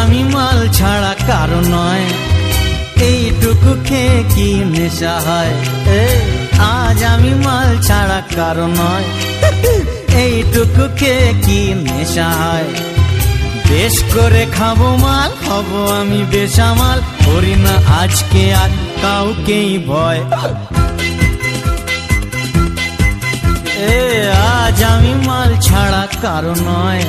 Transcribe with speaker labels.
Speaker 1: আমি মাল ছাড়া কারো নয়, এইটুকু খেয়ে কি নেশা হয়। আজ আমি মাল ছাড়া কারো নয়, এইটুকু খেয়ে কি নেশা হয়। বেশ করে খাবো মাল, হব আমি বেসামাল, করি না আজকে আর কাউকেই ভয়। আজ আমি মাল ছাড়া কারো নয়,